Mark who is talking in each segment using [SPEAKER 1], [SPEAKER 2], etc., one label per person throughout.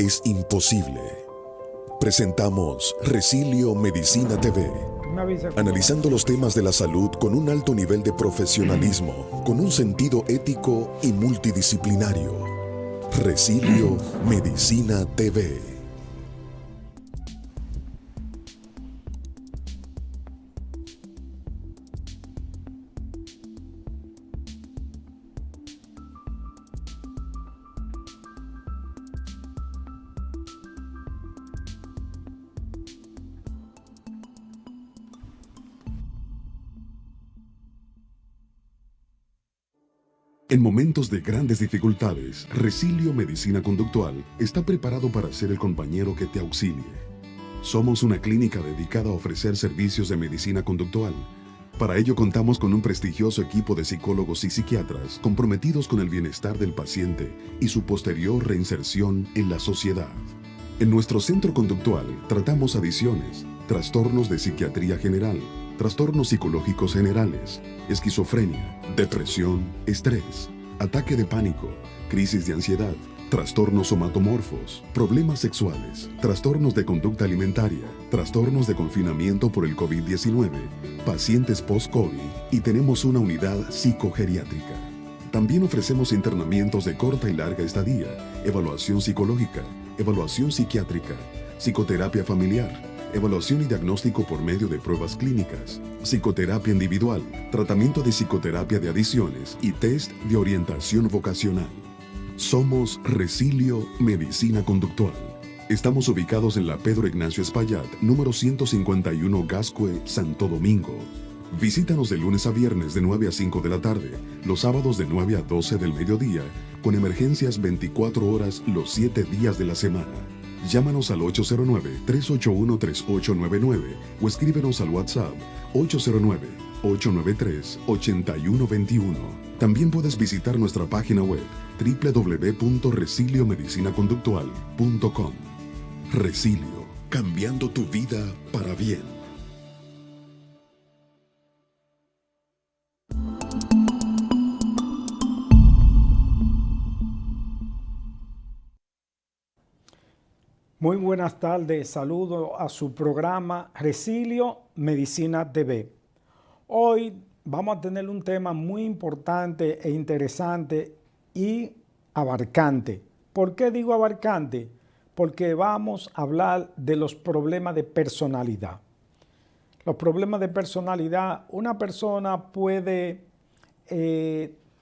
[SPEAKER 1] es imposible. Presentamos Resilio Medicina TV, analizando los temas de la salud con un alto nivel de profesionalismo, con un sentido ético y multidisciplinario. Resilio Medicina TV. En momentos de grandes dificultades, Resilio Medicina Conductual está preparado para ser el compañero que te auxilie. Somos una clínica dedicada a ofrecer servicios de medicina conductual. Para ello contamos con un prestigioso equipo de psicólogos y psiquiatras comprometidos con el bienestar del paciente y su posterior reinserción en la sociedad. En nuestro centro conductual tratamos adicciones, trastornos de psiquiatría general, trastornos psicológicos generales, esquizofrenia, depresión, estrés, ataque de pánico, crisis de ansiedad, trastornos somatomorfos, problemas sexuales, trastornos de conducta alimentaria, trastornos de confinamiento por el COVID-19, pacientes post-COVID y tenemos una unidad psicogeriátrica. También ofrecemos internamientos de corta y larga estadía, evaluación psicológica, evaluación psiquiátrica, psicoterapia familiar, evaluación y diagnóstico por medio de pruebas clínicas, psicoterapia individual, tratamiento de psicoterapia de adicciones y test de orientación vocacional. Somos Resilio Medicina Conductual. Estamos ubicados en la Pedro Ignacio Espaillat, número 151 Gascue, Santo Domingo. Visítanos de lunes a viernes de 9 a 5 de la tarde, los sábados de 9 a 12 del mediodía, con emergencias 24 horas los 7 días de la semana. Llámanos al 809-381-3899 o escríbenos al WhatsApp 809-893-8121. También puedes visitar nuestra página web www.resiliomedicinaconductual.com. Resilio, cambiando tu vida para bien.
[SPEAKER 2] Muy buenas tardes, saludo a su programa Resilio Medicina TV. Hoy vamos a tener un tema muy importante e interesante y abarcante. ¿Por qué digo abarcante? Porque vamos a hablar de los problemas de personalidad. Los problemas de personalidad, una persona puede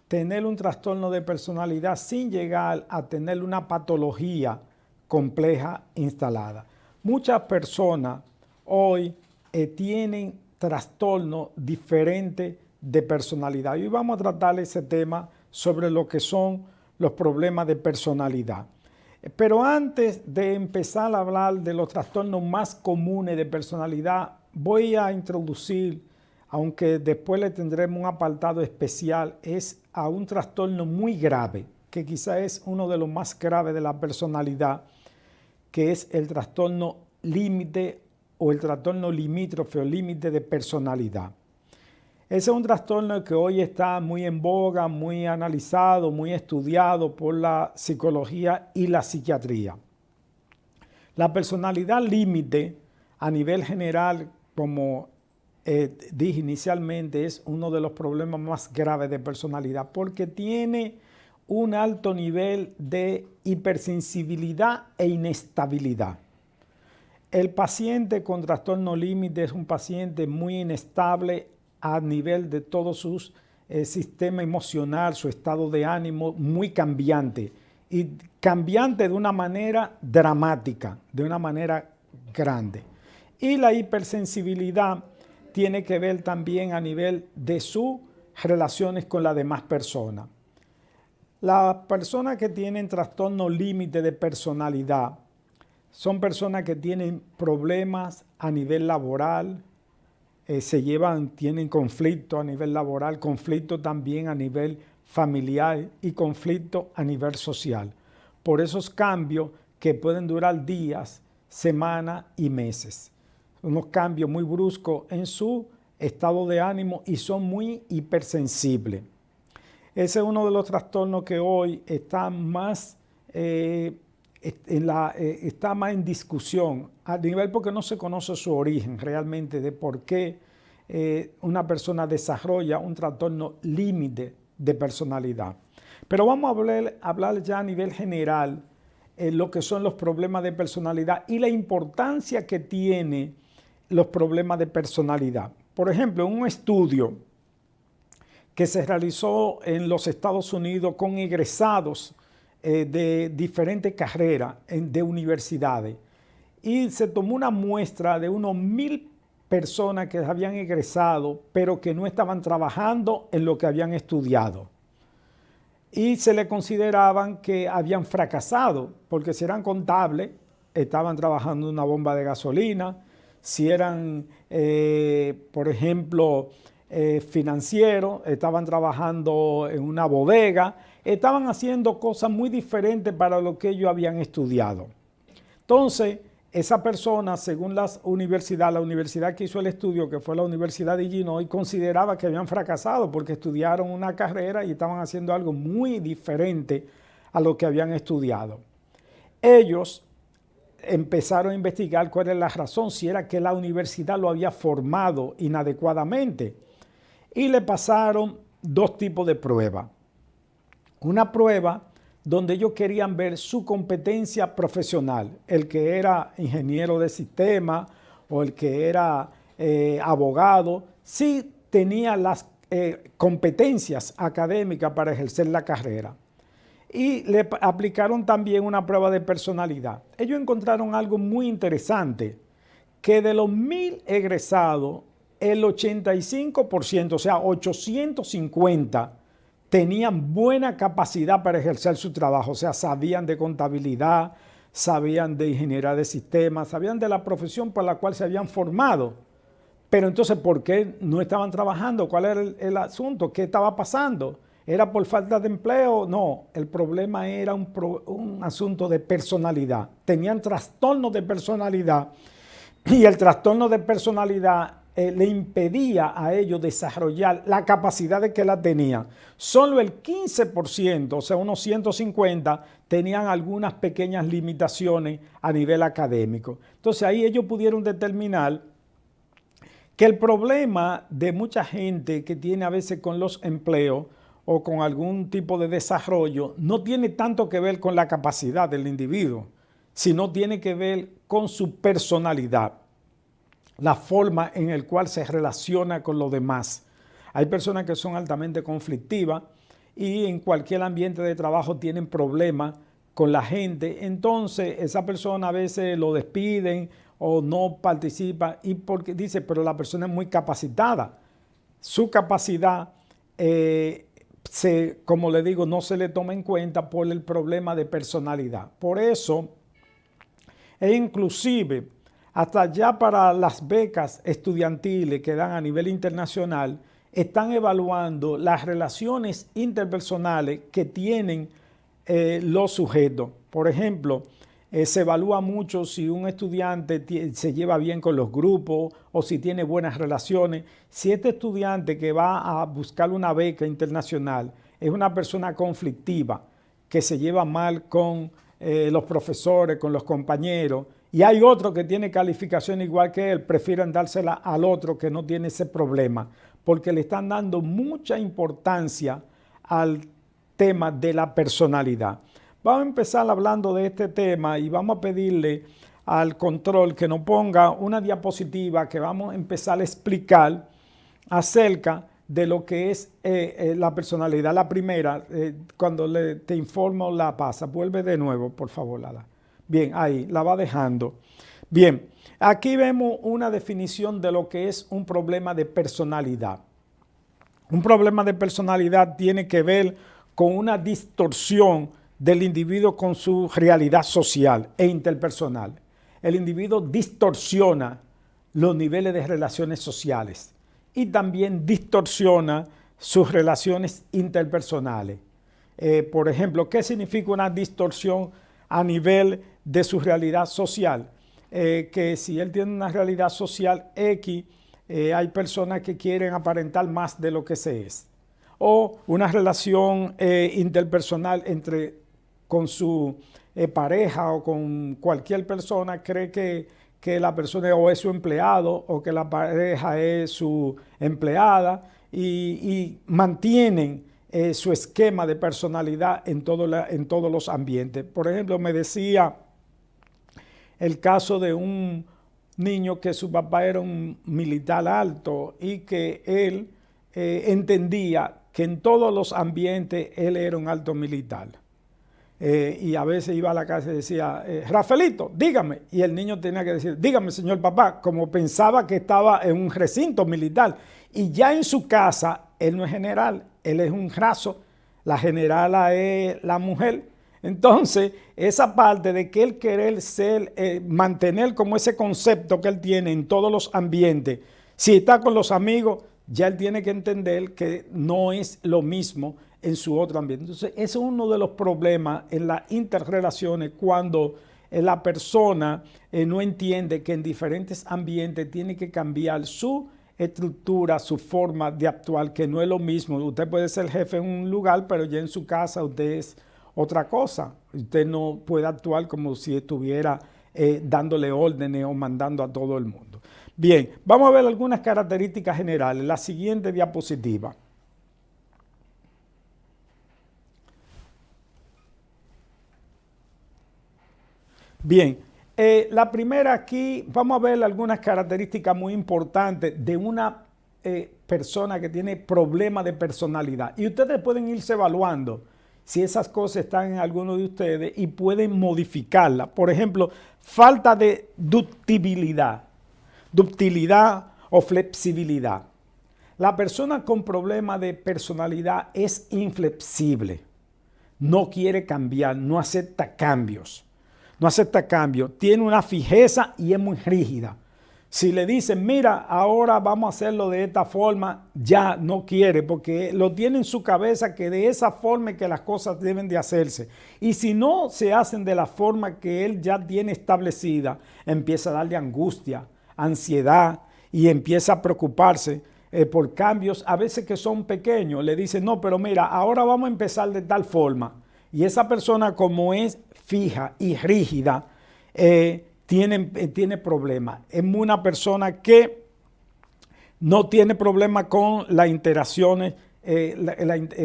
[SPEAKER 2] tener un trastorno de personalidad sin llegar a tener una patología compleja instalada. Muchas personas hoy tienen trastornos diferentes de personalidad. Y hoy vamos a tratar ese tema sobre lo que son los problemas de personalidad. Pero antes de empezar a hablar de los trastornos más comunes de personalidad, voy a introducir, aunque después le tendremos un apartado especial, es a un trastorno muy grave, que quizá es uno de los más graves de la personalidad, que es el trastorno límite o el trastorno limítrofe o límite de personalidad. Ese es un trastorno que hoy está muy en boga, muy analizado, muy estudiado por la psicología y la psiquiatría. La personalidad límite, a nivel general, como dije inicialmente, es uno de los problemas más graves de personalidad porque tiene un alto nivel de hipersensibilidad e inestabilidad. El paciente con trastorno límite es un paciente muy inestable a nivel de todo su sistema emocional, su estado de ánimo, muy cambiante. Y cambiante de una manera dramática, de una manera grande. Y la hipersensibilidad tiene que ver también a nivel de sus relaciones con las demás personas. Las personas que tienen trastorno límite de personalidad son personas que tienen problemas a nivel laboral, tienen conflicto a nivel laboral, conflicto también a nivel familiar y conflicto a nivel social. Por esos cambios que pueden durar días, semanas y meses. Unos cambios muy bruscos en su estado de ánimo y son muy hipersensibles. Ese es uno de los trastornos que hoy está más está más en discusión a nivel porque no se conoce su origen realmente de por qué una persona desarrolla un trastorno límite de personalidad. Pero vamos a hablar ya a nivel general lo que son los problemas de personalidad y la importancia que tiene los problemas de personalidad. Por ejemplo, un estudio que se realizó en los Estados Unidos con egresados de diferentes carreras de universidades y se tomó una muestra de unos 1,000 personas que habían egresado pero que no estaban trabajando en lo que habían estudiado y se le consideraban que habían fracasado porque si eran contables estaban trabajando en una bomba de gasolina, si eran por ejemplo financieros estaban trabajando en una bodega, estaban haciendo cosas muy diferentes para lo que ellos habían estudiado. Entonces, esa persona, según la universidad que hizo el estudio, que fue la Universidad de Illinois, consideraba que habían fracasado porque estudiaron una carrera y estaban haciendo algo muy diferente a lo que habían estudiado. Ellos empezaron a investigar cuál era la razón, si era que la universidad lo había formado inadecuadamente. Y le pasaron 2 tipos de pruebas. Una prueba donde ellos querían ver su competencia profesional, el que era ingeniero de sistema o el que era abogado, sí tenía las competencias académicas para ejercer la carrera. Y le aplicaron también una prueba de personalidad. Ellos encontraron algo muy interesante, que de los 1,000 egresados, el 85%, o sea, 850, tenían buena capacidad para ejercer su trabajo, o sea, sabían de contabilidad, sabían de ingeniería de sistemas, sabían de la profesión por la cual se habían formado. Pero entonces, ¿por qué no estaban trabajando? ¿Cuál era el asunto? ¿Qué estaba pasando? ¿Era por falta de empleo? No, el problema era un asunto de personalidad. Tenían trastornos de personalidad y el trastorno de personalidad le impedía a ellos desarrollar la capacidad de que la tenían. Solo el 15%, o sea, unos 150, tenían algunas pequeñas limitaciones a nivel académico. Entonces ahí ellos pudieron determinar que el problema de mucha gente que tiene a veces con los empleos o con algún tipo de desarrollo no tiene tanto que ver con la capacidad del individuo, sino tiene que ver con su personalidad, la forma en la cual se relaciona con los demás. Hay personas que son altamente conflictivas y en cualquier ambiente de trabajo tienen problemas con la gente. Entonces, esa persona a veces lo despiden o no participa y porque dice, pero la persona es muy capacitada. Su capacidad, como le digo, no se le toma en cuenta por el problema de personalidad. Por eso, e inclusive, hasta ya para las becas estudiantiles que dan a nivel internacional, están evaluando las relaciones interpersonales que tienen los sujetos. Por ejemplo, se evalúa mucho si un estudiante se lleva bien con los grupos o si tiene buenas relaciones. Si este estudiante que va a buscar una beca internacional es una persona conflictiva, que se lleva mal con los profesores, con los compañeros, y hay otro que tiene calificación igual que él, prefieren dársela al otro que no tiene ese problema, porque le están dando mucha importancia al tema de la personalidad. Vamos a empezar hablando de este tema y vamos a pedirle al control que nos ponga una diapositiva que vamos a empezar a explicar acerca de lo que es la personalidad. La primera, cuando te informo la pasa, vuelve de nuevo, por favor, Lala. Bien, ahí, la va dejando. Bien, aquí vemos una definición de lo que es un problema de personalidad. Un problema de personalidad tiene que ver con una distorsión del individuo con su realidad social e interpersonal. El individuo distorsiona los niveles de relaciones sociales y también distorsiona sus relaciones interpersonales. Por ejemplo, ¿qué significa una distorsión a nivel de su realidad social? Que si él tiene una realidad social X, hay personas que quieren aparentar más de lo que se es. O una relación interpersonal entre con su pareja o con cualquier persona, cree que la persona o es su empleado o que la pareja es su empleada y mantienen su esquema de personalidad en todos los ambientes. Por ejemplo, me decía el caso de un niño que su papá era un militar alto y que él entendía que en todos los ambientes él era un alto militar. Y a veces iba a la casa y decía, Rafaelito, dígame. Y el niño tenía que decir, dígame, señor papá, como pensaba que estaba en un recinto militar. Y ya en su casa, él no es general, él es un raso. La generala es la mujer. Entonces, esa parte de que él querer ser, mantener como ese concepto que él tiene en todos los ambientes, si está con los amigos, ya él tiene que entender que no es lo mismo en su otro ambiente. Entonces, ese es uno de los problemas en las interrelaciones cuando la persona no entiende que en diferentes ambientes tiene que cambiar su estructura, su forma de actuar, que no es lo mismo. Usted puede ser jefe en un lugar, pero ya en su casa usted es otra cosa. Usted no puede actuar como si estuviera dándole órdenes o mandando a todo el mundo. Bien, vamos a ver algunas características generales. La siguiente diapositiva. Bien, la primera aquí, vamos a ver algunas características muy importantes de una persona que tiene problemas de personalidad. Y ustedes pueden irse evaluando si esas cosas están en alguno de ustedes y pueden modificarla. Por ejemplo, falta de ductibilidad o flexibilidad. La persona con problemas de personalidad es inflexible, no quiere cambiar, no acepta cambios. Tiene una fijeza y es muy rígida. Si le dicen, mira, ahora vamos a hacerlo de esta forma, ya no quiere, porque lo tiene en su cabeza que de esa forma es que las cosas deben de hacerse. Y si no se hacen de la forma que él ya tiene establecida, empieza a darle angustia, ansiedad y empieza a preocuparse por cambios, a veces que son pequeños. Le dicen, no, pero mira, ahora vamos a empezar de tal forma. Y esa persona, como es fija y rígida, tiene problemas. Es una persona que no tiene problemas con las interacciones,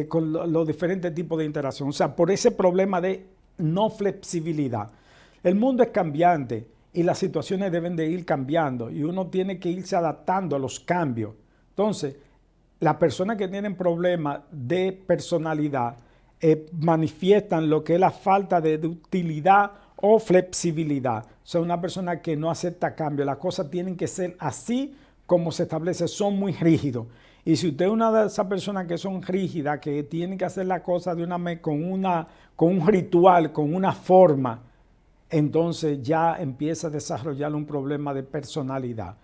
[SPEAKER 2] con los diferentes tipos de interacción. O sea, por ese problema de no flexibilidad. El mundo es cambiante y las situaciones deben de ir cambiando y uno tiene que irse adaptando a los cambios. Entonces, las personas que tienen problemas de personalidad manifiestan lo que es la falta de utilidad o flexibilidad. O sea, una persona que no acepta cambio. Las cosas tienen que ser así como se establece. Son muy rígidos. Y si usted es una de esas personas que son rígidas, que tienen que hacer las cosas con un ritual, con una forma, entonces ya empieza a desarrollar un problema de personalidad.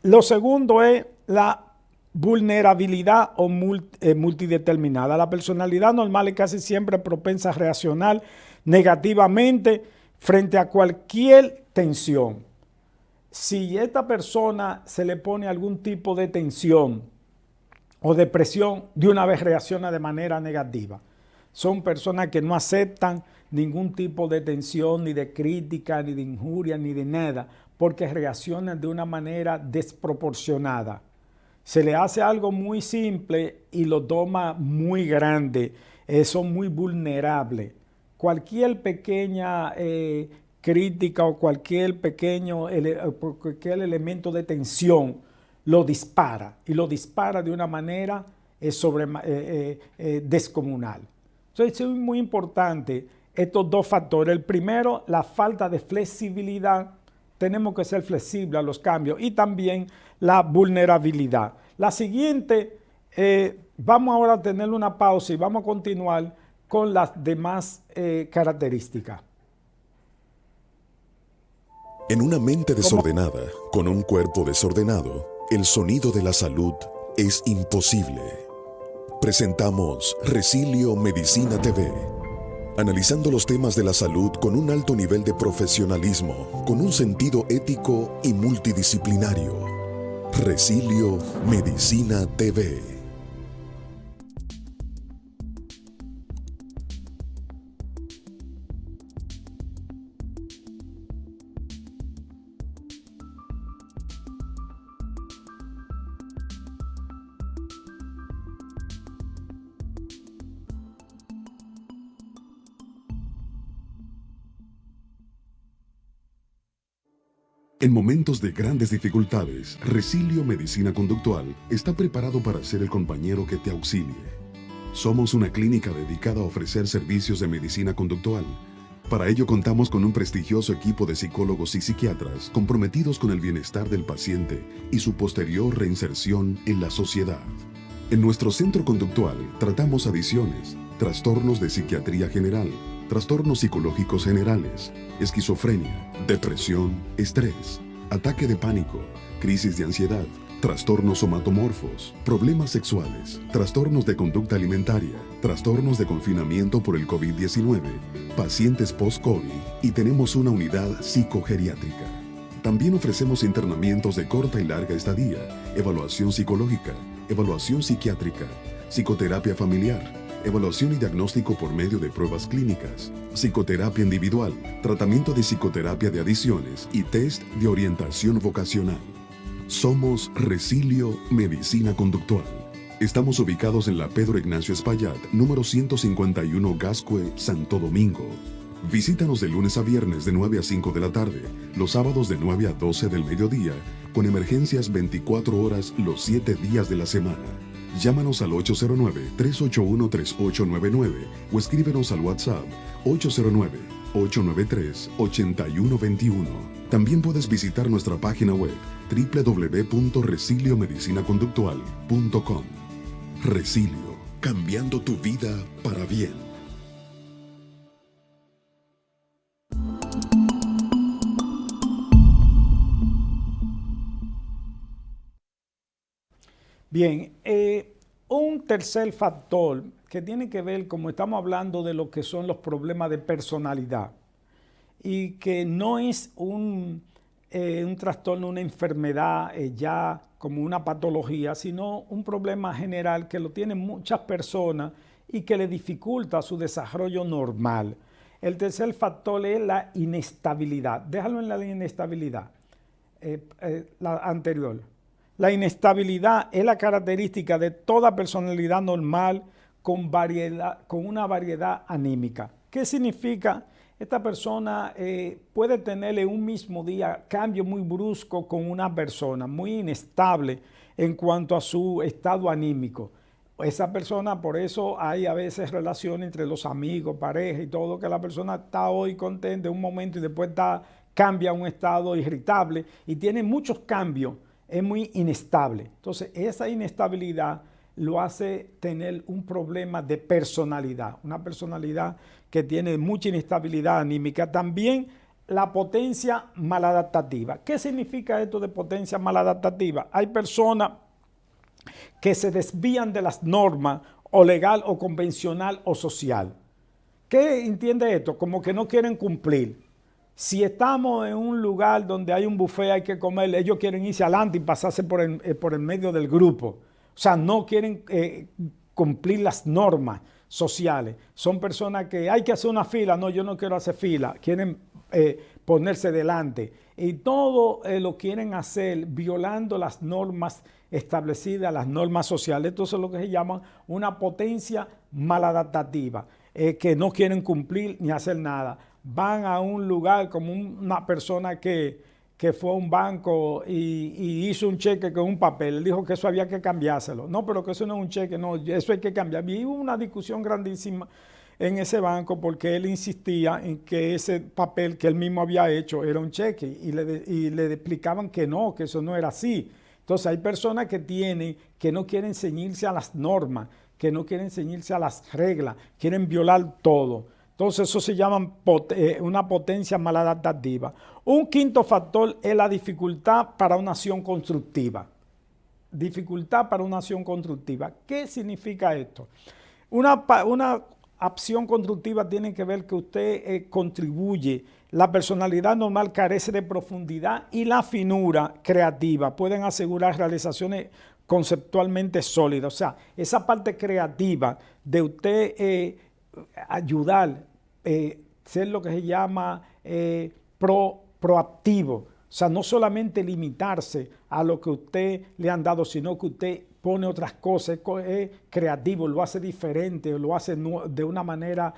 [SPEAKER 2] Lo segundo es la vulnerabilidad o multideterminada. La personalidad normal es casi siempre propensa a reaccionar negativamente frente a cualquier tensión. Si a esta persona se le pone algún tipo de tensión o de presión, de una vez reacciona de manera negativa. Son personas que no aceptan ningún tipo de tensión, ni de crítica, ni de injuria, ni de nada, porque reaccionan de una manera desproporcionada. Se le hace algo muy simple y lo toma muy grande. Son muy vulnerables. Cualquier pequeña crítica o cualquier elemento de tensión lo dispara y lo dispara de una manera descomunal. Entonces es muy importante estos dos factores. El primero, la falta de flexibilidad. Tenemos que ser flexibles a los cambios y también la vulnerabilidad. La siguiente, vamos ahora a tener una pausa y vamos a continuar con las demás características.
[SPEAKER 1] En una mente desordenada, con un cuerpo desordenado, el sonido de la salud es imposible. Presentamos Resilio Medicina TV. Analizando los temas de la salud con un alto nivel de profesionalismo, con un sentido ético y multidisciplinario. Resilio Medicina TV. En momentos de grandes dificultades, Resilio Medicina Conductual está preparado para ser el compañero que te auxilie. Somos una clínica dedicada a ofrecer servicios de medicina conductual. Para ello contamos con un prestigioso equipo de psicólogos y psiquiatras comprometidos con el bienestar del paciente y su posterior reinserción en la sociedad. En nuestro centro conductual tratamos adicciones, trastornos de psiquiatría general, trastornos psicológicos generales, esquizofrenia, depresión, estrés, ataque de pánico, crisis de ansiedad, trastornos somatomorfos, problemas sexuales, trastornos de conducta alimentaria, trastornos de confinamiento por el COVID-19, pacientes post-COVID y tenemos una unidad psicogeriátrica. También ofrecemos internamientos de corta y larga estadía, evaluación psicológica, evaluación psiquiátrica, psicoterapia familiar, evaluación y diagnóstico por medio de pruebas clínicas, psicoterapia individual, tratamiento de psicoterapia de adicciones y test de orientación vocacional. Somos Resilio Medicina Conductual. Estamos ubicados en la Pedro Ignacio Espaillat, número 151 Gascue, Santo Domingo. Visítanos de lunes a viernes de 9 a 5 de la tarde, los sábados de 9 a 12 del mediodía, con emergencias 24 horas los 7 días de la semana. Llámanos al 809-381-3899 o escríbenos al WhatsApp 809-893-8121. También puedes visitar nuestra página web www.resiliomedicinaconductual.com. Resilio, cambiando tu vida para bien.
[SPEAKER 2] Bien, un tercer factor que tiene que ver, como estamos hablando de lo que son los problemas de personalidad, y que no es un trastorno, una enfermedad ya como una patología, sino un problema general que lo tienen muchas personas y que le dificulta su desarrollo normal. El tercer factor es la inestabilidad. Déjalo en la inestabilidad, la anterior. La inestabilidad es la característica de toda personalidad normal con una variedad anímica. ¿Qué significa? Esta persona puede tener en un mismo día cambio muy brusco con una persona, muy inestable en cuanto a su estado anímico. Esa persona, por eso hay a veces relaciones entre los amigos, pareja y todo, que la persona está hoy contenta en un momento y después cambia a un estado irritable y tiene muchos cambios. Es muy inestable. Entonces, esa inestabilidad lo hace tener un problema de personalidad, una personalidad que tiene mucha inestabilidad anímica. También la potencia maladaptativa. ¿Qué significa esto de potencia maladaptativa? Hay personas que se desvían de las normas o legal o convencional o social. ¿Qué entiende esto? Como que no quieren cumplir. Si estamos en un lugar donde hay un buffet, hay que comer, ellos quieren irse adelante y pasarse por el medio del grupo. O sea, no quieren cumplir las normas sociales. Son personas que hay que hacer una fila. No, yo no quiero hacer fila. Quieren ponerse delante. Y todo lo quieren hacer violando las normas establecidas, las normas sociales. Entonces, lo que se llama una potencia maladaptativa, que no quieren cumplir ni hacer nada. Van a un lugar como una persona que fue a un banco y hizo un cheque con un papel. Él dijo que eso había que cambiárselo. No, pero que eso no es un cheque, no, eso hay que cambiar. Y hubo una discusión grandísima en ese banco porque él insistía en que ese papel que él mismo había hecho era un cheque y le explicaban que no, que eso no era así. Entonces hay personas que no quieren ceñirse a las normas, que no quieren ceñirse a las reglas, quieren violar todo. Entonces eso se llama una potencia maladaptativa. Un quinto factor es la dificultad para una acción constructiva. Dificultad para una acción constructiva. ¿Qué significa esto? Una acción constructiva tiene que ver que usted contribuye. La personalidad normal carece de profundidad y la finura creativa pueden asegurar realizaciones conceptualmente sólidas. O sea, esa parte creativa de usted ayudar, ser lo que se llama proactivo. O sea, no solamente limitarse a lo que usted le han dado, sino que usted pone otras cosas, es creativo, lo hace diferente, lo hace de una manera,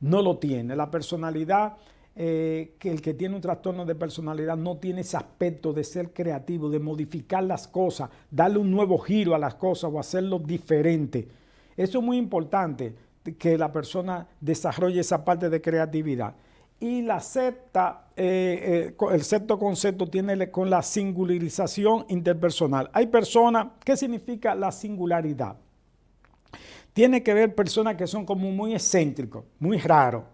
[SPEAKER 2] no lo tiene. La personalidad que el que tiene un trastorno de personalidad no tiene ese aspecto de ser creativo, de modificar las cosas, darle un nuevo giro a las cosas o hacerlo diferente. Eso es muy importante, que la persona desarrolle esa parte de creatividad. Y el sexto concepto tiene con la singularización interpersonal. Hay personas, ¿qué significa la singularidad? Tiene que ver personas que son como muy excéntricos, muy raros,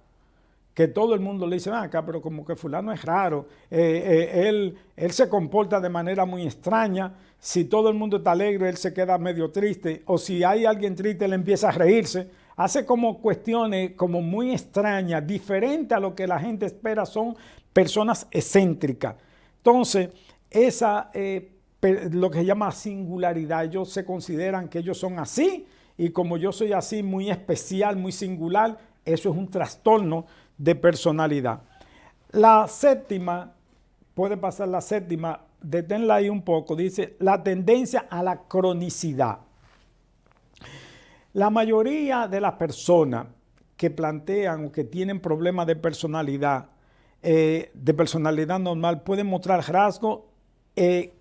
[SPEAKER 2] que todo el mundo le dice, acá, pero como que fulano es raro, él se comporta de manera muy extraña, si todo el mundo está alegre, él se queda medio triste, o si hay alguien triste, él empieza a reírse, hace como cuestiones como muy extrañas, diferentes a lo que la gente espera, son personas excéntricas. Entonces, lo que se llama singularidad, ellos se consideran que ellos son así, y como yo soy así, muy especial, muy singular, eso es un trastorno de personalidad. La séptima, puede pasar la séptima, deténla ahí un poco, dice la tendencia a la cronicidad. La mayoría de las personas que plantean o que tienen problemas de personalidad normal, pueden mostrar rasgos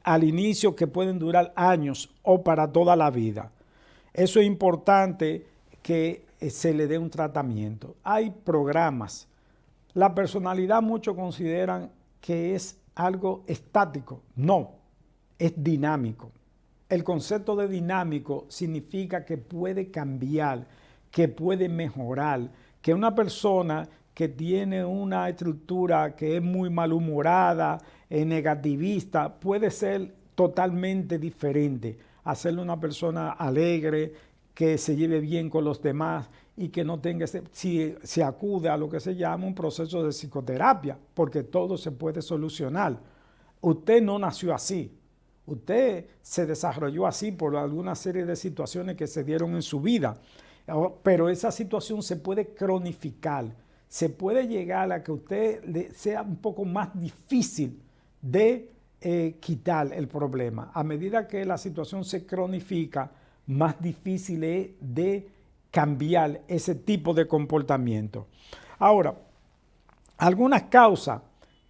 [SPEAKER 2] al inicio que pueden durar años o para toda la vida. Eso es importante que se le dé un tratamiento. Hay programas. La personalidad muchos consideran que es algo estático. No, es dinámico. El concepto de dinámico significa que puede cambiar, que puede mejorar, que una persona que tiene una estructura que es muy malhumorada, negativista, puede ser totalmente diferente, hacerle una persona alegre, que se lleve bien con los demás y que no tenga si se acude a lo que se llama un proceso de psicoterapia, porque todo se puede solucionar. Usted no nació así, usted se desarrolló así por alguna serie de situaciones que se dieron en su vida, pero esa situación se puede cronificar, se puede llegar a que usted le sea un poco más difícil de quitar el problema. A medida que la situación se cronifica, más difícil es de cambiar ese tipo de comportamiento. Ahora, algunas causas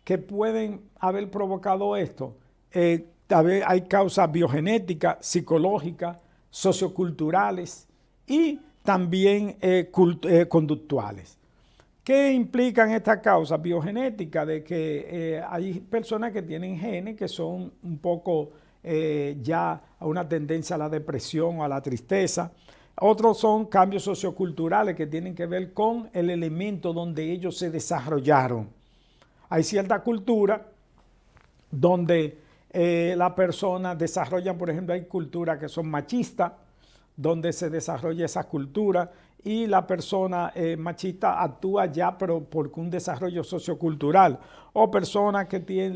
[SPEAKER 2] que pueden haber provocado esto, hay causas biogenéticas, psicológicas, socioculturales y también conductuales. ¿Qué implican estas causas biogenéticas? De que hay personas que tienen genes que son un poco ya a una tendencia a la depresión o a la tristeza. Otros son cambios socioculturales que tienen que ver con el elemento donde ellos se desarrollaron. Hay cierta cultura donde las personas desarrollan, por ejemplo, hay culturas que son machistas, donde se desarrolla esa cultura y la persona machista actúa ya pero por un desarrollo sociocultural, o personas que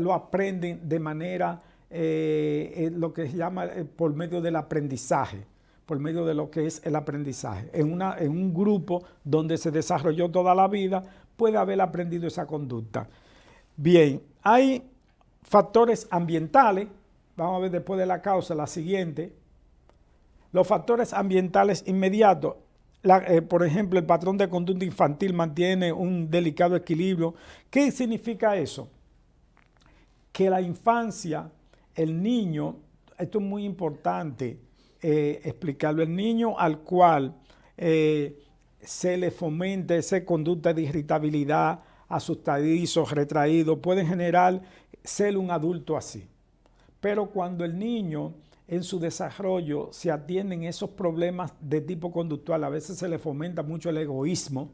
[SPEAKER 2] lo aprenden de manera, lo que se llama por medio del aprendizaje, por medio de lo que es el aprendizaje. En un grupo donde se desarrolló toda la vida, puede haber aprendido esa conducta. Bien, hay factores ambientales, vamos a ver después de la causa la siguiente. Los factores ambientales inmediatos, por ejemplo, el patrón de conducta infantil mantiene un delicado equilibrio. ¿Qué significa eso? Que la infancia, el niño, esto es muy importante explicarlo, el niño al cual se le fomenta esa conducta de irritabilidad, asustadizo, retraído, puede generar ser un adulto así. Pero cuando el niño en su desarrollo se atienden esos problemas de tipo conductual, a veces se le fomenta mucho el egoísmo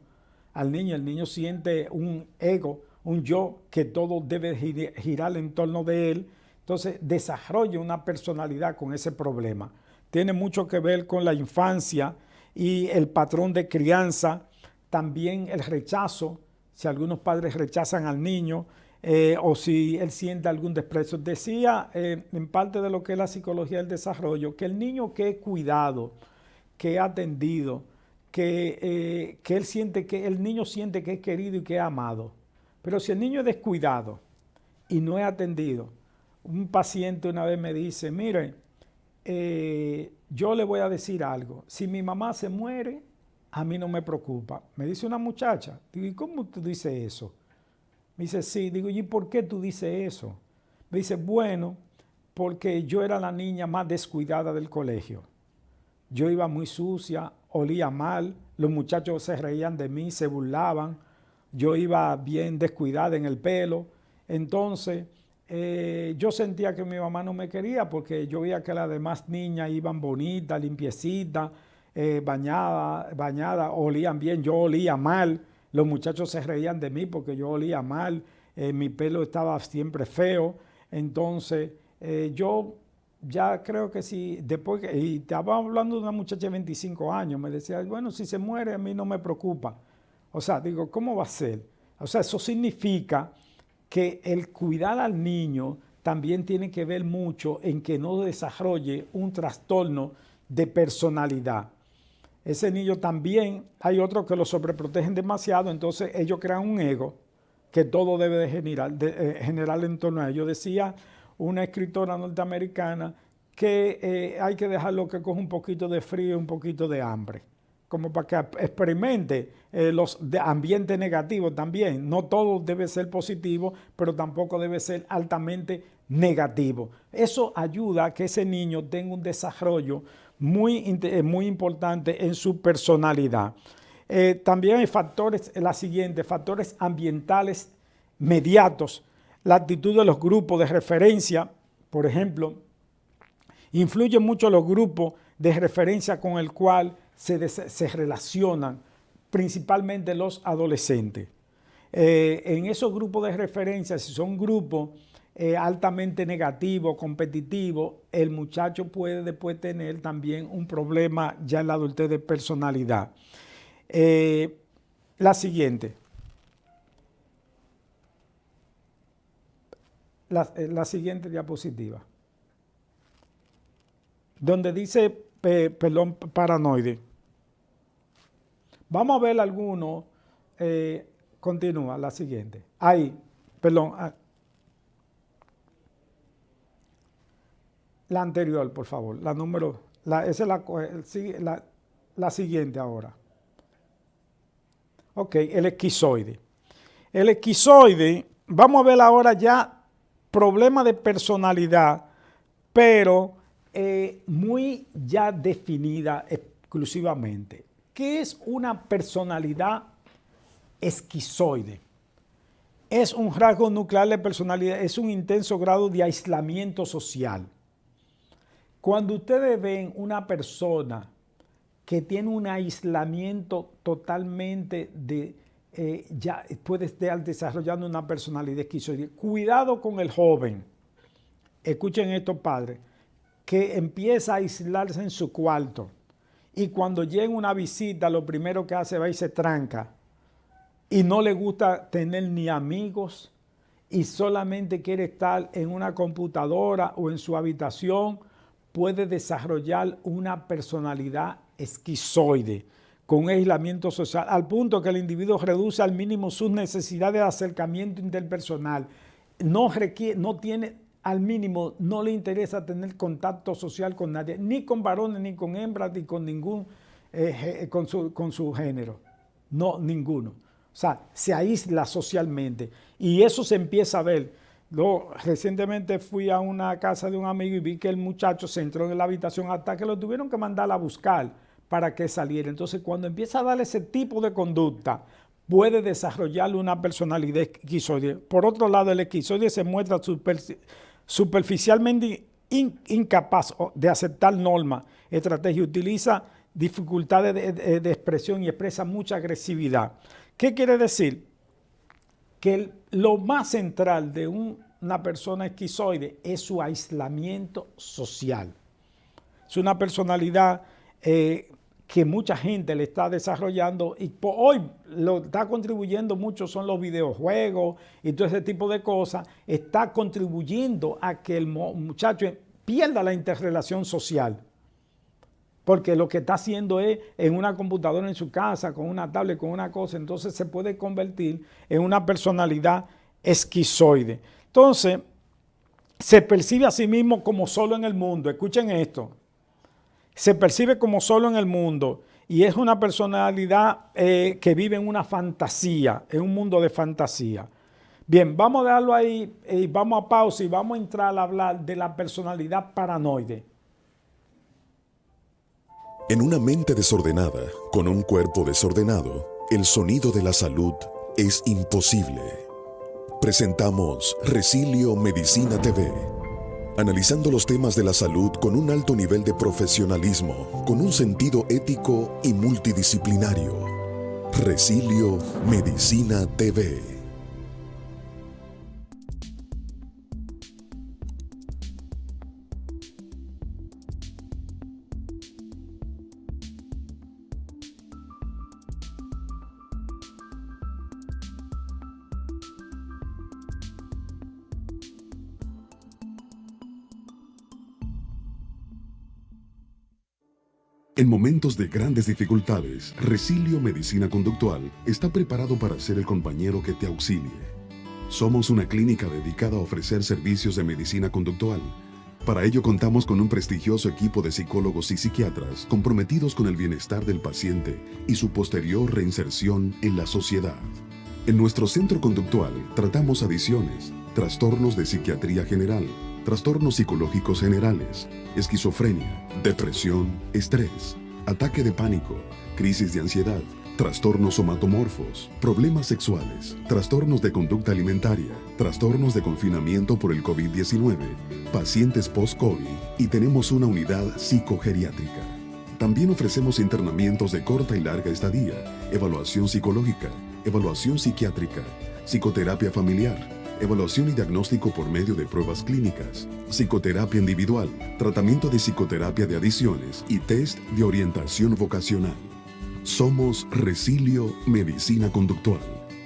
[SPEAKER 2] al niño. El niño siente un ego, un yo, que todo debe girar en torno de él. Entonces desarrolla una personalidad con ese problema. Tiene mucho que ver con la infancia y el patrón de crianza, también el rechazo, si algunos padres rechazan al niño, o si él siente algún desprecio. Decía en parte de lo que es la psicología del desarrollo, que el niño que es cuidado, que es atendido, que el niño siente que es querido y que es amado. Pero si el niño es descuidado y no es atendido, un paciente una vez me dice, mire, yo le voy a decir algo, si mi mamá se muere, a mí no me preocupa. Me dice una muchacha, digo, ¿y cómo tú dices eso? Me dice, sí. Digo, ¿y por qué tú dices eso? Me dice, bueno, porque yo era la niña más descuidada del colegio. Yo iba muy sucia, olía mal, los muchachos se reían de mí, se burlaban, yo iba bien descuidada en el pelo. Entonces, yo sentía que mi mamá no me quería porque yo veía que las demás niñas iban bonitas, limpiecitas, bañadas, olían bien, yo olía mal. Los muchachos se reían de mí porque yo olía mal, mi pelo estaba siempre feo. Entonces, yo ya creo que sí, después, y estaba hablando de una muchacha de 25 años, me decía, bueno, si se muere a mí no me preocupa. O sea, digo, ¿cómo va a ser? O sea, eso significa que el cuidar al niño también tiene que ver mucho en que no desarrolle un trastorno de personalidad. Ese niño también, hay otros que lo sobreprotegen demasiado, entonces ellos crean un ego que todo debe de generar en torno a ellos. Decía una escritora norteamericana que hay que dejarlo que coja un poquito de frío y un poquito de hambre, como para que experimente los ambientes negativos también. No todo debe ser positivo, pero tampoco debe ser altamente negativo. Eso ayuda a que ese niño tenga un desarrollo muy importante en su personalidad. También hay factores ambientales mediatos. La actitud de los grupos de referencia, por ejemplo, influyen mucho los grupos de referencia con el cual se relacionan, principalmente los adolescentes. En esos grupos de referencia, si son grupos altamente negativos, competitivos, el muchacho puede después tener también un problema ya en la adultez de personalidad. La siguiente. La siguiente diapositiva. Donde dice, perdón, paranoide. Vamos a ver algunos. Continúa, la siguiente. Ahí, perdón. La anterior, por favor. La número. Esa es la siguiente ahora. Ok, el esquizoide. El esquizoide, vamos a ver ahora ya problema de personalidad, pero muy ya definida exclusivamente. ¿Qué es una personalidad esquizoide? Es un rasgo nuclear de personalidad, es un intenso grado de aislamiento social. Cuando ustedes ven una persona que tiene un aislamiento totalmente ya puede estar desarrollando una personalidad esquizoide. Cuidado con el joven. Escuchen esto, padres, que empieza a aislarse en su cuarto y cuando llega una visita lo primero que hace va y se tranca y no le gusta tener ni amigos y solamente quiere estar en una computadora o en su habitación, puede desarrollar una personalidad esquizoide con un aislamiento social, al punto que el individuo reduce al mínimo sus necesidades de acercamiento interpersonal. No tiene al mínimo, no le interesa tener contacto social con nadie, ni con varones, ni con hembras, ni con ningún, con su género. No, ninguno. O sea, se aísla socialmente y eso se empieza a ver. Recientemente fui a una casa de un amigo y vi que el muchacho se entró en la habitación hasta que lo tuvieron que mandar a buscar para que saliera. Entonces, cuando empieza a dar ese tipo de conducta, puede desarrollar una personalidad esquizoide. Por otro lado, el esquizoide se muestra superficialmente incapaz de aceptar normas, estrategias, utiliza dificultades de expresión y expresa mucha agresividad. ¿Qué quiere decir? Que lo más central de una persona esquizoide es su aislamiento social. Es una personalidad que mucha gente le está desarrollando y hoy lo está contribuyendo mucho son los videojuegos y todo ese tipo de cosas, está contribuyendo a que el muchacho pierda la interrelación social. Porque lo que está haciendo es en una computadora en su casa, con una tablet, con una cosa, entonces se puede convertir en una personalidad esquizoide. Entonces, se percibe a sí mismo como solo en el mundo. Escuchen esto. Se percibe como solo en el mundo y es una personalidad que vive en una fantasía, en un mundo de fantasía. Bien, vamos a darlo ahí y vamos a pausa y vamos a entrar a hablar de la personalidad paranoide.
[SPEAKER 1] En una mente desordenada, con un cuerpo desordenado, el sonido de la salud es imposible. Presentamos Resilio Medicina TV, analizando los temas de la salud con un alto nivel de profesionalismo, con un sentido ético y multidisciplinario. Resilio Medicina TV. En momentos de grandes dificultades, Resilio Medicina Conductual está preparado para ser el compañero que te auxilie. Somos una clínica dedicada a ofrecer servicios de medicina conductual. Para ello contamos con un prestigioso equipo de psicólogos y psiquiatras comprometidos con el bienestar del paciente y su posterior reinserción en la sociedad. En nuestro centro conductual tratamos adicciones, trastornos de psiquiatría general, trastornos psicológicos generales, esquizofrenia, depresión, estrés, ataque de pánico, crisis de ansiedad, trastornos somatomorfos, problemas sexuales, trastornos de conducta alimentaria, trastornos de confinamiento por el COVID-19, pacientes post-COVID y tenemos una unidad psicogeriátrica. También ofrecemos internamientos de corta y larga estadía, evaluación psicológica, evaluación psiquiátrica, psicoterapia familiar, evaluación y diagnóstico por medio de pruebas clínicas, psicoterapia individual, tratamiento de psicoterapia de adicciones y test de orientación vocacional. Somos Resilio Medicina Conductual.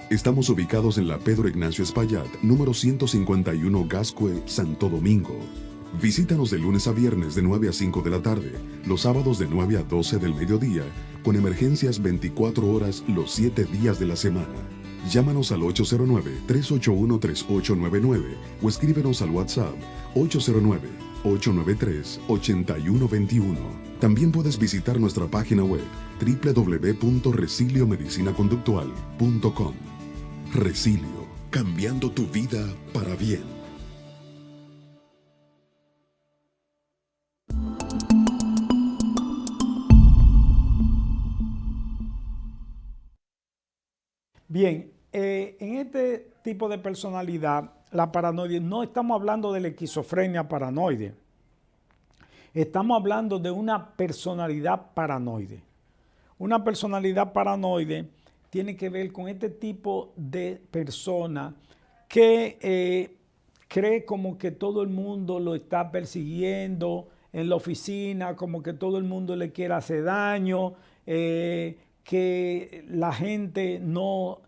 [SPEAKER 1] Estamos ubicados en la Pedro Ignacio Espaillat, número 151 Gascue, Santo Domingo. Visítanos de lunes a viernes de 9 a 5 de la tarde, los sábados de 9 a 12 del mediodía, con emergencias 24 horas los 7 días de la semana. Llámanos al 809-381-3899 o escríbenos al WhatsApp 809-893-8121. También puedes visitar nuestra página web www.resiliomedicinaconductual.com. Resilio, cambiando tu vida para bien.
[SPEAKER 2] Bien, en este tipo de personalidad, la paranoide, no estamos hablando de la esquizofrenia paranoide. Estamos hablando de una personalidad paranoide. Una personalidad paranoide tiene que ver con este tipo de persona que cree como que todo el mundo lo está persiguiendo en la oficina, como que todo el mundo le quiere hacer daño, que la gente no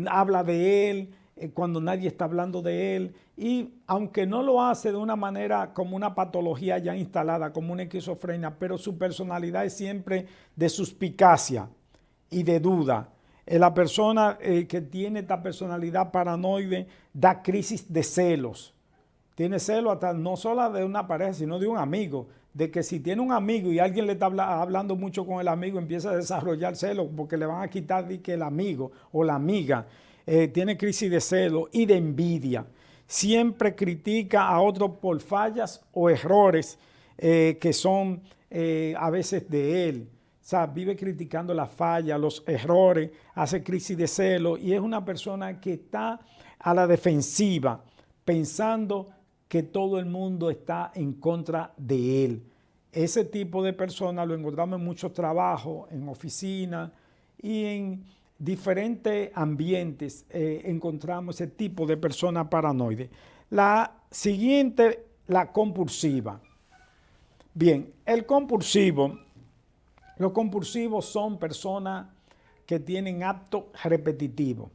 [SPEAKER 2] habla de él cuando nadie está hablando de él, y aunque no lo hace de una manera como una patología ya instalada, como una esquizofrenia, pero su personalidad es siempre de suspicacia y de duda. La persona que tiene esta personalidad paranoide da crisis de celos. Tiene celos hasta no solo de una pareja, sino de un amigo. De que si tiene un amigo y alguien le está hablando mucho con el amigo, empieza a desarrollar celos porque le van a quitar que el amigo o la amiga. Tiene crisis de celos y de envidia. Siempre critica a otros por fallas o errores que son a veces de él. O sea, vive criticando las fallas, los errores, hace crisis de celos y es una persona que está a la defensiva, pensando que todo el mundo está en contra de él. Ese tipo de personas lo encontramos en muchos trabajos, en oficinas y en diferentes ambientes. Encontramos ese tipo de persona paranoide. La siguiente, la compulsiva. Bien, los compulsivos son personas que tienen actos repetitivos.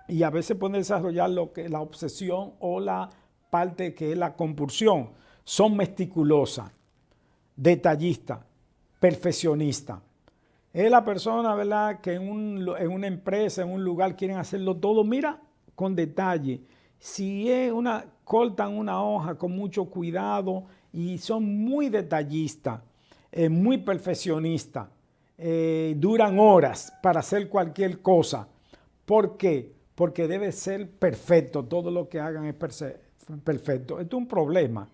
[SPEAKER 2] Y a veces pueden desarrollar la obsesión o la parte que es la compulsión. Son meticulosas, detallistas, perfeccionistas. Es la persona, ¿verdad?, que en una empresa, en un lugar, quieren hacerlo todo, mira, con detalle. Si cortan una hoja con mucho cuidado y son muy detallistas, muy perfeccionistas, duran horas para hacer cualquier cosa. ¿Por qué? porque debe ser perfecto, todo lo que hagan es perfecto. Esto es un problema,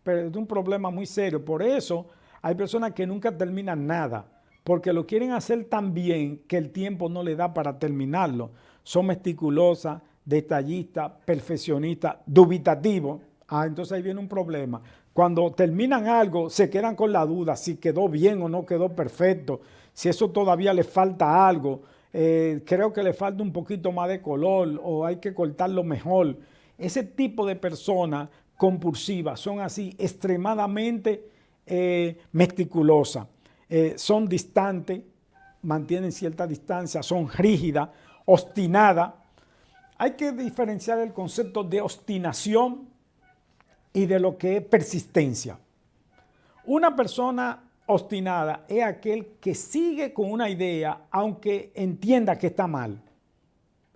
[SPEAKER 2] pero es un problema muy serio. Por eso hay personas que nunca terminan nada, porque lo quieren hacer tan bien que el tiempo no le da para terminarlo. Son meticulosas, detallistas, perfeccionistas, dubitativos. Entonces ahí viene un problema. Cuando terminan algo, se quedan con la duda si quedó bien o no quedó perfecto, si eso todavía le falta algo, creo que le falta un poquito más de color o hay que cortarlo mejor. Ese tipo de personas compulsivas son así extremadamente meticulosas, son distantes, mantienen cierta distancia, son rígidas, obstinadas. Hay que diferenciar el concepto de obstinación y de lo que es persistencia. Una persona obstinada es aquel que sigue con una idea aunque entienda que está mal.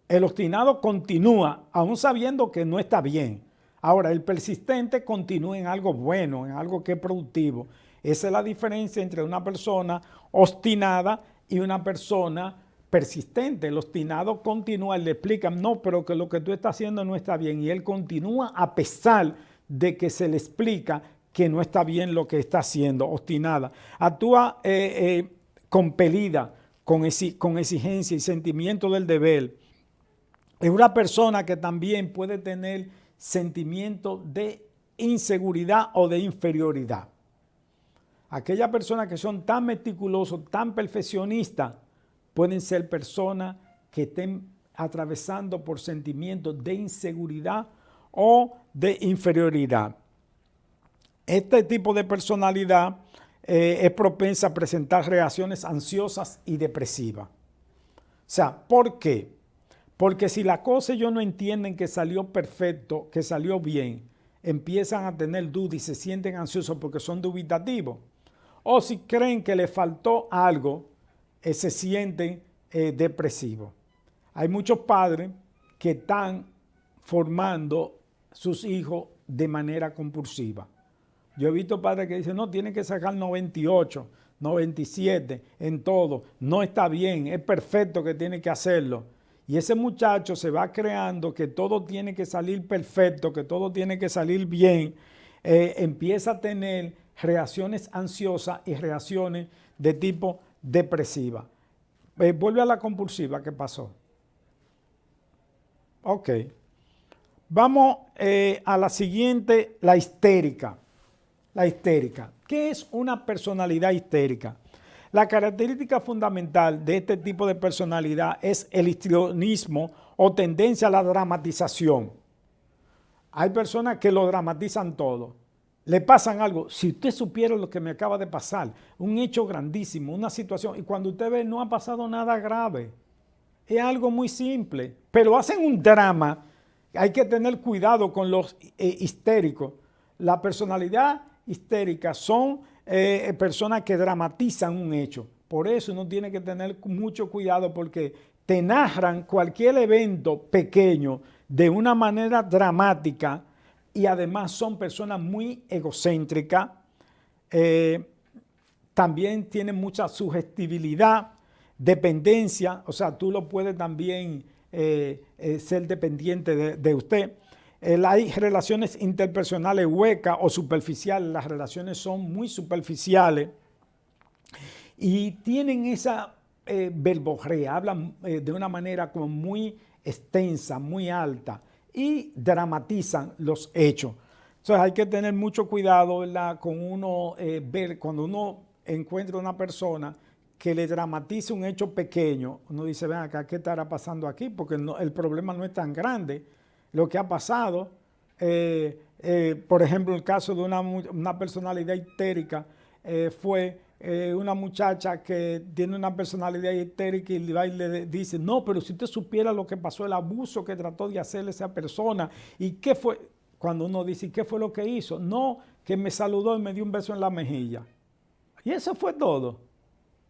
[SPEAKER 2] El obstinado continúa aún sabiendo que no está bien. Ahora, el persistente continúa en algo bueno, en algo que es productivo. Esa es la diferencia entre una persona obstinada y una persona persistente. El obstinado continúa, le explican, no, pero que lo que tú estás haciendo no está bien. Y él continúa a pesar de que se le explica que no está bien lo que está haciendo, obstinada. Actúa compelida, con exigencia y sentimiento del deber. Es una persona que también puede tener sentimiento de inseguridad o de inferioridad. Aquellas personas que son tan meticulosos, tan perfeccionistas, pueden ser personas que estén atravesando por sentimientos de inseguridad o de inferioridad. Este tipo de personalidad es propensa a presentar reacciones ansiosas y depresivas. O sea, ¿por qué? Porque si la cosa ellos no entienden que salió perfecto, que salió bien, empiezan a tener dudas y se sienten ansiosos porque son dubitativos. O si creen que les faltó algo, se sienten depresivos. Hay muchos padres que están formando sus hijos de manera compulsiva. Yo he visto padres que dicen, no, tiene que sacar 98, 97 en todo. No está bien, es perfecto que tiene que hacerlo. Y ese muchacho se va creando que todo tiene que salir perfecto, que todo tiene que salir bien. Empieza a tener reacciones ansiosas y reacciones de tipo depresiva. Vuelve a la compulsiva, ¿qué pasó? Ok. Vamos a la siguiente, la histérica. La histérica. ¿Qué es una personalidad histérica? La característica fundamental de este tipo de personalidad es el histrionismo o tendencia a la dramatización. Hay personas que lo dramatizan todo. Le pasan algo. Si usted supiera lo que me acaba de pasar, un hecho grandísimo, una situación, y cuando usted ve no ha pasado nada grave. Es algo muy simple, pero hacen un drama. Hay que tener cuidado con los histéricos. La personalidad histérica son personas que dramatizan un hecho. Por eso uno tiene que tener mucho cuidado porque te narran cualquier evento pequeño de una manera dramática y además son personas muy egocéntricas. También tienen mucha sugestibilidad, dependencia, o sea, tú lo puedes también ser dependiente de usted. Hay relaciones interpersonales huecas o superficiales, las relaciones son muy superficiales y tienen esa verborrea, hablan de una manera como muy extensa, muy alta y dramatizan los hechos. Entonces hay que tener mucho cuidado, ¿verdad? Con uno ver, cuando uno encuentra una persona que le dramatiza un hecho pequeño, uno dice, ven acá, ¿qué estará pasando aquí? Porque el problema no es tan grande. Lo que ha pasado, por ejemplo, el caso de una personalidad histérica fue una muchacha que tiene una personalidad histérica y va y le dice, no, pero si usted supiera lo que pasó, el abuso que trató de hacerle esa persona y qué fue, cuando uno dice, ¿qué fue lo que hizo? No, que me saludó y me dio un beso en la mejilla. Y eso fue todo.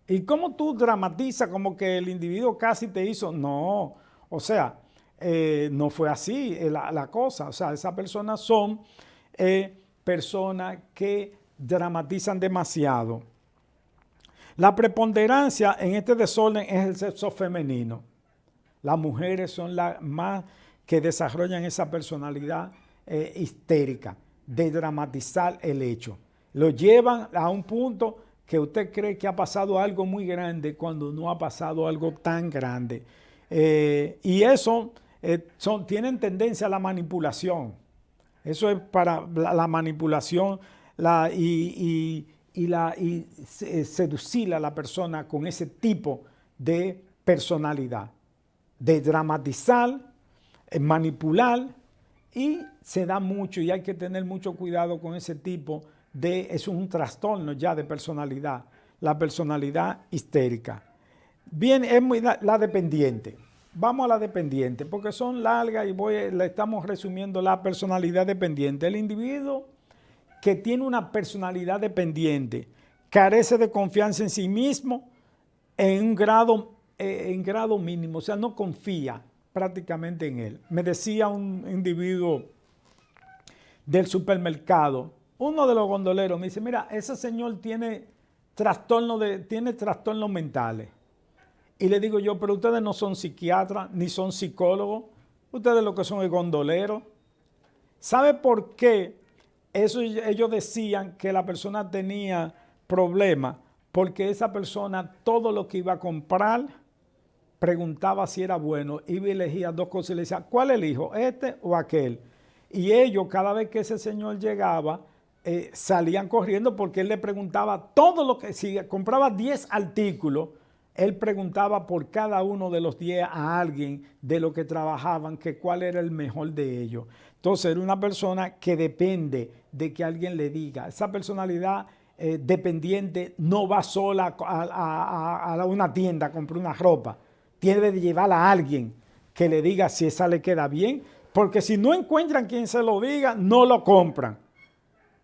[SPEAKER 2] ¿Y cómo tú dramatizas como que el individuo casi te hizo? No, o sea, no fue así la cosa. O sea, esas personas son personas que dramatizan demasiado. La preponderancia en este desorden es el sexo femenino. Las mujeres son las más que desarrollan esa personalidad histérica, de dramatizar el hecho. Lo llevan a un punto que usted cree que ha pasado algo muy grande cuando no ha pasado algo tan grande. Y eso tienen tendencia a la manipulación. Eso es para la manipulación y seducir a la persona con ese tipo de personalidad, de dramatizar, manipular, y se da mucho y hay que tener mucho cuidado con ese tipo es un trastorno ya de personalidad, la personalidad histérica. Bien, es la dependiente. Vamos a la dependiente, porque son largas y le estamos resumiendo la personalidad dependiente. El individuo que tiene una personalidad dependiente carece de confianza en sí mismo en grado mínimo, o sea, no confía prácticamente en él. Me decía un individuo del supermercado, uno de los gondoleros, me dice, mira, ese señor tiene trastornos mentales. Y le digo yo, pero ustedes no son psiquiatras ni son psicólogos, ustedes lo que son es gondoleros. ¿Sabe por qué ellos decían que la persona tenía problemas? Porque esa persona todo lo que iba a comprar preguntaba si era bueno, iba y elegía dos cosas y le decía, ¿cuál elijo? ¿Este o aquel? Y ellos, cada vez que ese señor llegaba, salían corriendo porque él le preguntaba todo lo que, si compraba 10 artículos, él preguntaba por cada uno de los 10 a alguien de lo que trabajaban, que cuál era el mejor de ellos. Entonces era una persona que depende de que alguien le diga. Esa personalidad dependiente no va sola a una tienda a comprar una ropa. Tiene de llevarla a alguien que le diga si esa le queda bien, porque si no encuentran quien se lo diga, no lo compran.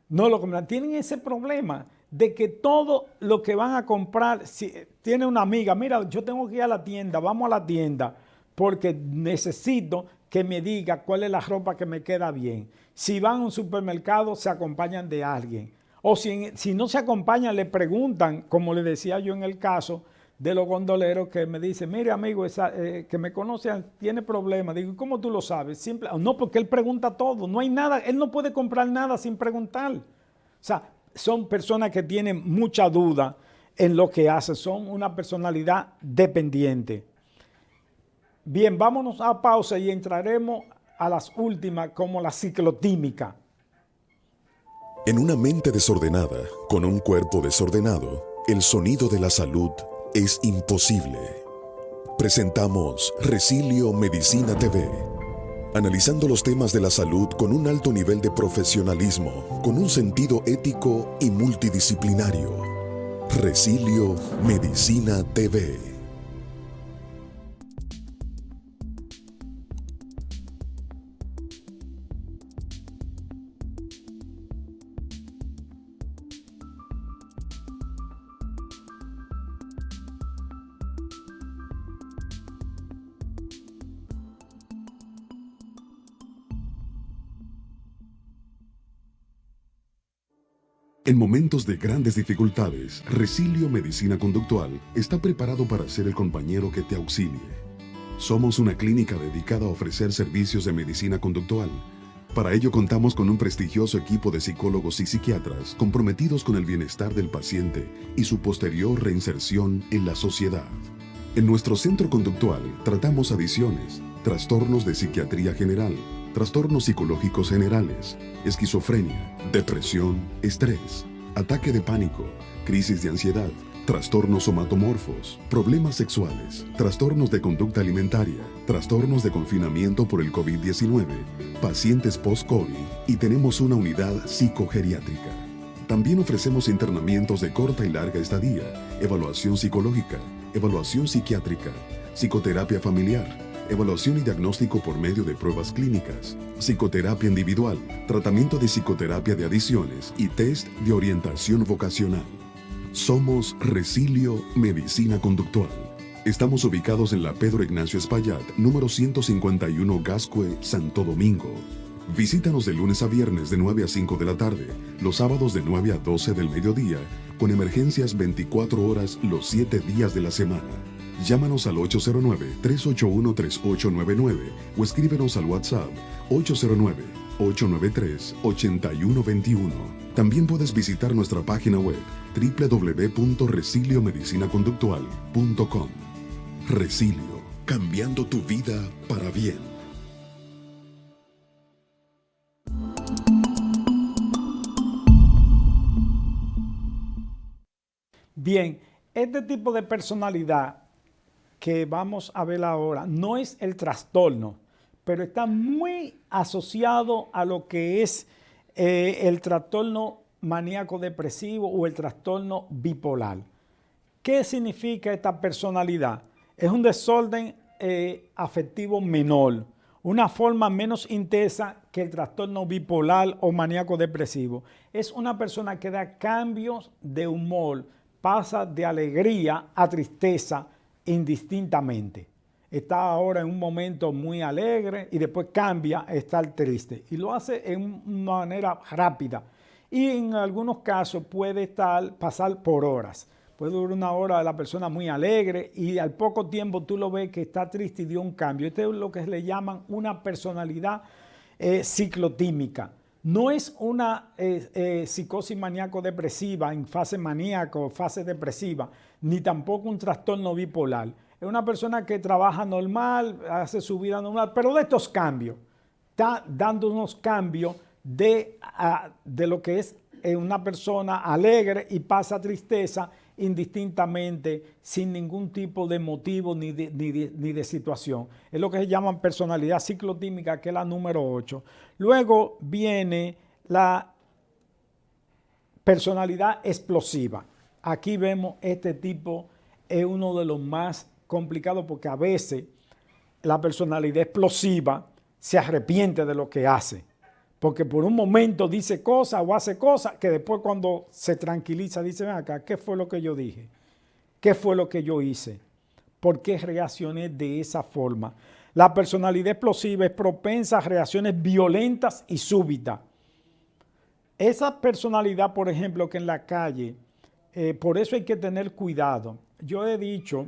[SPEAKER 2] No lo compran. Tienen ese problema de que todo lo que van a comprar, si tiene una amiga, mira, yo tengo que ir a la tienda, vamos a la tienda, porque necesito que me diga cuál es la ropa que me queda bien. Si van a un supermercado, se acompañan de alguien. O si no se acompañan, le preguntan, como le decía yo en el caso de los gondoleros, que me dice, mire amigo, que me conoce, tiene problemas. Digo, ¿cómo tú lo sabes? No, porque él pregunta todo, no hay nada, él no puede comprar nada sin preguntar. O sea, son personas que tienen mucha duda en lo que hacen, son una personalidad dependiente. Bien, vámonos a pausa y entraremos a las últimas, como la ciclotímica.
[SPEAKER 1] En una mente desordenada, con un cuerpo desordenado, el sonido de la salud es imposible. Presentamos Resilio Medicina TV, analizando los temas de la salud con un alto nivel de profesionalismo, con un sentido ético y multidisciplinario. Resilio Medicina TV. En momentos de grandes dificultades, Resilio Medicina Conductual está preparado para ser el compañero que te auxilie. Somos una clínica dedicada a ofrecer servicios de medicina conductual. Para ello contamos con un prestigioso equipo de psicólogos y psiquiatras comprometidos con el bienestar del paciente y su posterior reinserción en la sociedad. En nuestro centro conductual tratamos adicciones, trastornos de psiquiatría general, trastornos psicológicos generales, esquizofrenia, depresión, estrés, ataque de pánico, crisis de ansiedad, trastornos somatomorfos, problemas sexuales, trastornos de conducta alimentaria, trastornos de confinamiento por el COVID-19, pacientes post-COVID y tenemos una unidad psicogeriátrica. También ofrecemos internamientos de corta y larga estadía, evaluación psicológica, evaluación psiquiátrica, psicoterapia familiar, evaluación y diagnóstico por medio de pruebas clínicas, psicoterapia individual, tratamiento de psicoterapia de adicciones y test de orientación vocacional. Somos Resilio Medicina Conductual. Estamos ubicados en la Pedro Ignacio Espaillat, número 151 Gascue, Santo Domingo. Visítanos de lunes a viernes de 9 a 5 de la tarde, los sábados de 9 a 12 del mediodía, con emergencias 24 horas los 7 días de la semana. Llámanos al 809-381-3899 o escríbenos al WhatsApp 809-893-8121. También puedes visitar nuestra página web www.resiliomedicinaconductual.com. Resilio, cambiando tu vida para bien.
[SPEAKER 2] Bien, este tipo de personalidad que vamos a ver ahora no es el trastorno, pero está muy asociado a lo que es el trastorno maníaco depresivo o el trastorno bipolar. ¿Qué significa esta personalidad? Es un desorden afectivo menor, una forma menos intensa que el trastorno bipolar o maníaco depresivo. Es una persona que da cambios de humor, pasa de alegría a tristeza indistintamente. Está ahora en un momento muy alegre y después cambia a estar triste. Y lo hace en una manera rápida. Y en algunos casos puede pasar por horas. Puede durar una hora la persona muy alegre y al poco tiempo tú lo ves que está triste y dio un cambio. Este es lo que le llaman una personalidad ciclotímica. No es una psicosis maníaco-depresiva en fase maníaca o fase depresiva, ni tampoco un trastorno bipolar. Es una persona que trabaja normal, hace su vida normal, pero de estos cambios, está dando unos cambios de lo que es una persona alegre y pasa tristeza indistintamente, sin ningún tipo de motivo ni de situación. Es lo que se llama personalidad ciclotímica, que es la número 8. Luego viene la personalidad explosiva. Aquí vemos este tipo, es uno de los más complicados porque a veces la personalidad explosiva se arrepiente de lo que hace. Porque por un momento dice cosas o hace cosas que después cuando se tranquiliza dice, ven acá, ¿qué fue lo que yo dije? ¿Qué fue lo que yo hice? ¿Por qué reaccioné de esa forma? La personalidad explosiva es propensa a reacciones violentas y súbitas. Esa personalidad, por ejemplo, que en la calle, por eso hay que tener cuidado. Yo he dicho